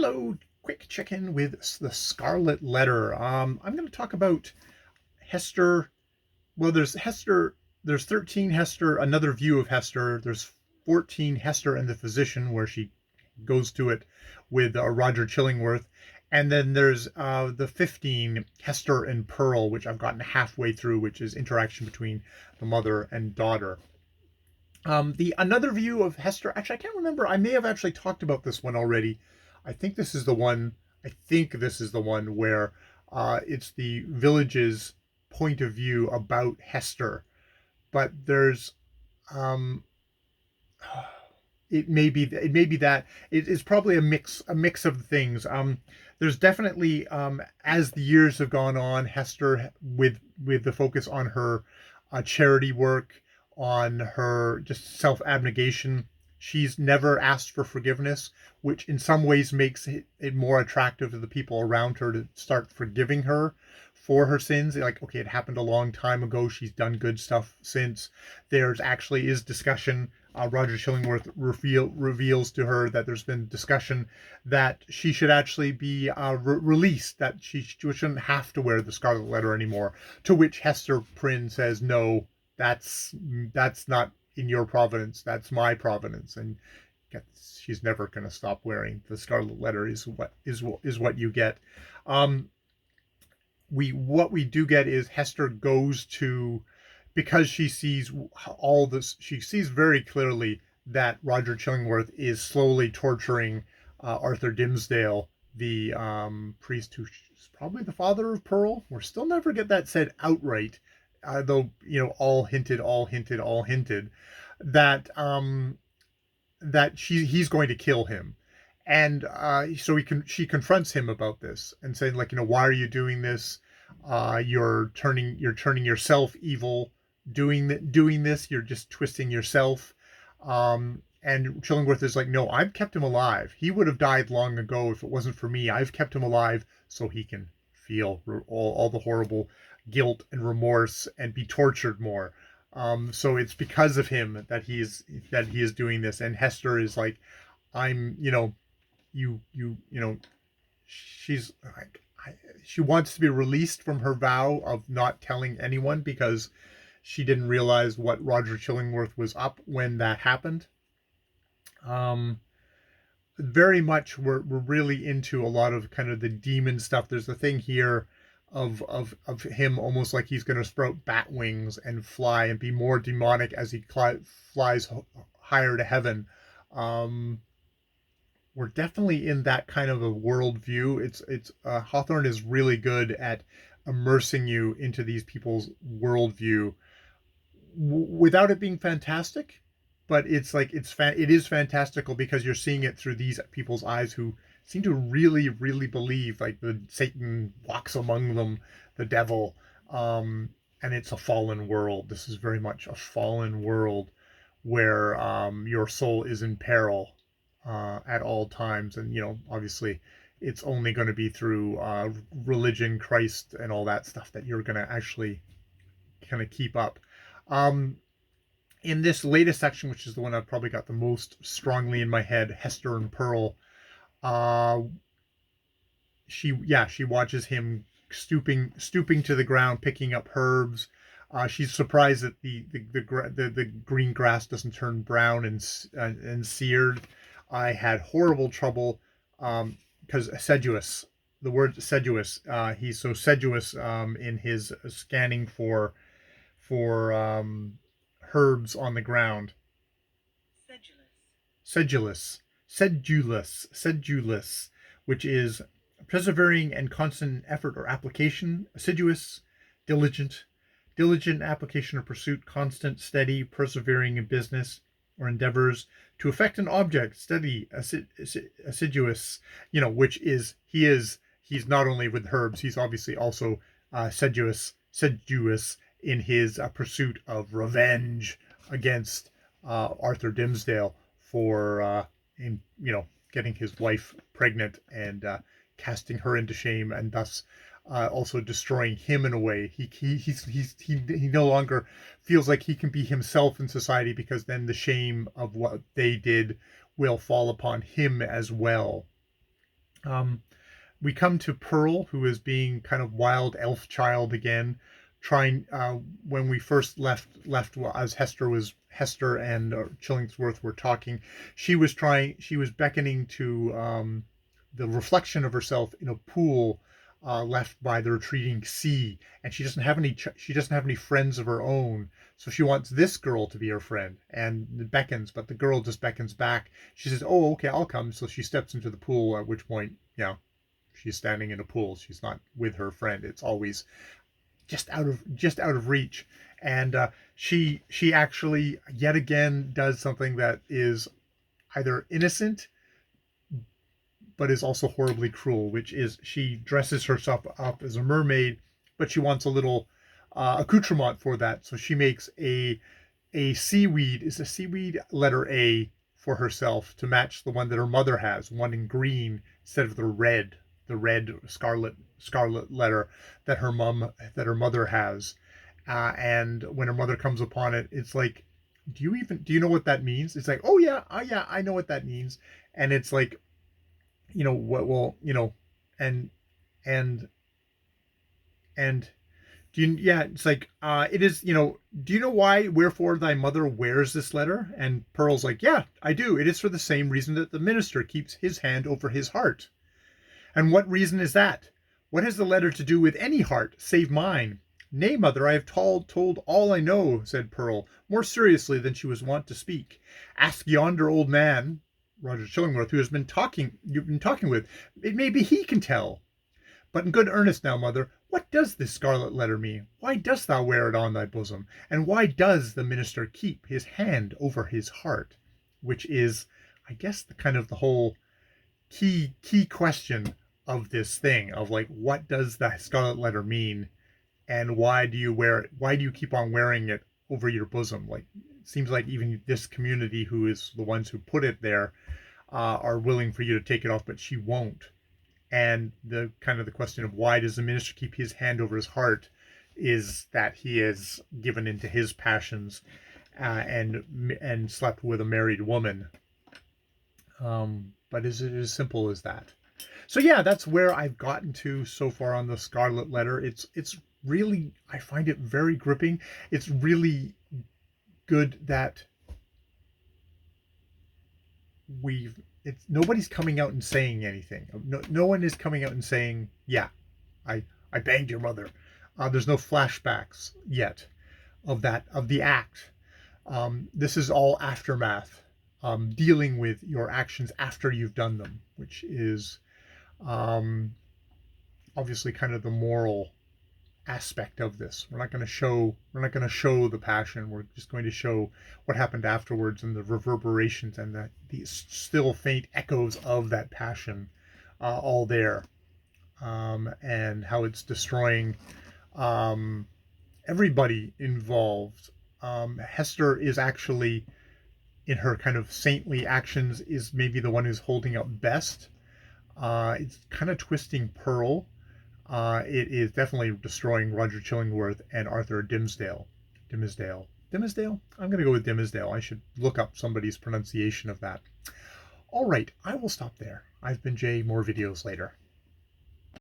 Hello, quick check-in with the Scarlet Letter. I'm going to talk about Hster. Well, there's Hster, there's 13 Hster, another view of Hster. There's 14 Hster and the Physcn, where she goes to it with Roger Chillingworth. And then there's the 15 Hster and Pearl, which I've gotten halfway through, which is interaction between the mother and daughter. The another view of Hster, actually, I can't remember. I may have actually talked about this one already. I think this is the one. I think this is the one where it's the village's point of view about Hster. But there's um, it may be that it is probably a mix of things. There's definitely as the years have gone on, Hster with the focus on her charity work, on her just self-abnegation. She's never asked for forgiveness, which in some ways makes it more attractive to the people around her to start forgiving her for her sins. Like, okay, it happened a long time ago. She's done good stuff since. There's actually is discussion. Roger Chillingworth reveals to her that there's been discussion that she should actually be released, that she shouldn't have to wear the Scarlet Letter anymore. To which Hester Prynne says, no, that's not in your providence, that's my providence. And she's never going to stop wearing the Scarlet Letter is what you get. What we do get is Hester goes to, because she sees all this, she sees very clearly that Roger Chillingworth is slowly torturing Arthur Dimmesdale, the priest who is probably the father of Pearl. We'll still never get that said outright, though, all hinted, that he's going to kill him. And so she confronts him about this and saying, like, why are you doing this? You're turning yourself evil doing this. You're just twisting yourself. And Chillingworth is like, no, I've kept him alive. He would have died long ago if it wasn't for me. I've kept him alive so he can feel all the horrible guilt and remorse and be tortured more. So it's because of him that he is doing this. And Hester is like, I'm, she's like, she wants to be released from her vow of not telling anyone, because she didn't realize what Roger Chillingworth was up when that happened. Very much we're really into a lot of kind of the demon stuff. There's a thing here of him almost like he's going to sprout bat wings and fly and be more demonic as he flies higher to heaven. We're definitely in that kind of a worldview. It's Hawthorne is really good at immersing you into these people's worldview without it being fantastic. But it's like it is fantastical because you're seeing it through these people's eyes who seem to really, really believe like the Satan walks among them, the devil, and it's a fallen world. This is very much a fallen world where your soul is in peril at all times, and obviously it's only going to be through religion, Christ, and all that stuff that you're going to actually kind of keep up. In this latest section, which is the one I've probably got the most strongly in my head, Hster and Pearl, she watches him stooping to the ground, picking up herbs. She's surprised that the green grass doesn't turn brown and seared. I had horrible trouble because assiduous, the word assiduous, he's so sedulous in his scanning for herbs on the ground. Sedulous, which is persevering and constant effort or application. Assiduous, diligent application or pursuit, constant, steady, persevering in business or endeavors to effect an object. Steady, assiduous, which is he's not only with herbs, he's obviously also sedulous in his pursuit of revenge against Arthur Dimmesdale for getting his wife pregnant and casting her into shame, and thus also destroying him in a way. He no longer feels like he can be himself in society, because then the shame of what they did will fall upon him as well. Um, we come to Pearl, who is being kind of wild elf child again, trying when we first left as Hster and Chillingsworth were talking. She was beckoning to the reflection of herself in a pool left by the retreating sea, and she doesn't have any friends of her own, so she wants this girl to be her friend and beckons, but the girl just beckons back. She says, "Oh, okay, I'll come." So she steps into the pool, at which point, she's standing in a pool. She's not with her friend. It's always just out of reach. And she actually yet again does something that is either innocent but is also horribly cruel, which is she dresses herself up as a mermaid, but she wants a little accoutrement for that. So she makes a seaweed, is a seaweed letter A for herself to match the one that her mother has, one in green instead of the red scarlet letter that her mother has. And when her mother comes upon it, it's like, do you know what that means? It's like, oh yeah, I know what that means. And it's like, what will, and and and it's like, it is, do you know wherefore thy mother wears this letter? And Pearl's like, yeah, I do. It is for the same reason that the minister keeps his hand over his heart. And what reason is that? What has the letter to do with any heart, save mine? Nay, mother, I have told all I know, said Pearl, more seriously than she was wont to speak. Ask yonder old man, Roger Chillingworth, you've been talking with. It may be he can tell. But in good earnest now, mother, what does this scarlet letter mean? Why dost thou wear it on thy bosom? And why does the minister keep his hand over his heart? Which is, I guess, the whole key question of this thing, of like, what does the scarlet letter mean, and why do you wear it? Why do you keep on wearing it over your bosom? Like, it seems like even this community, who is the ones who put it there, are willing for you to take it off, but she won't. And the question of why does the minister keep his hand over his heart is that he is given into his passions, and slept with a married woman. But is it as simple as that? So yeah, that's where I've gotten to so far on the Scarlet Letter. It's really, I find it very gripping. It's really good that nobody's coming out and saying anything. No one is coming out and saying, yeah, I banged your mother. There's no flashbacks yet of the act. This is all aftermath, dealing with your actions after you've done them, which is obviously kind of the moral aspect of this. We're not going to show the passion. We're just going to show what happened afterwards, and the reverberations, and the still faint echoes of that passion, all there, and how it's destroying everybody involved. Hster is actually, in her kind of saintly actions, is maybe the one who's holding up best. It's kind of twisting Pearl. It is definitely destroying Roger Chillingworth and Arthur Dimmesdale. Dimmesdale? I'm going to go with Dimmesdale. I should look up somebody's pronunciation of that. All right, I will stop there. I've been Jay. More videos later.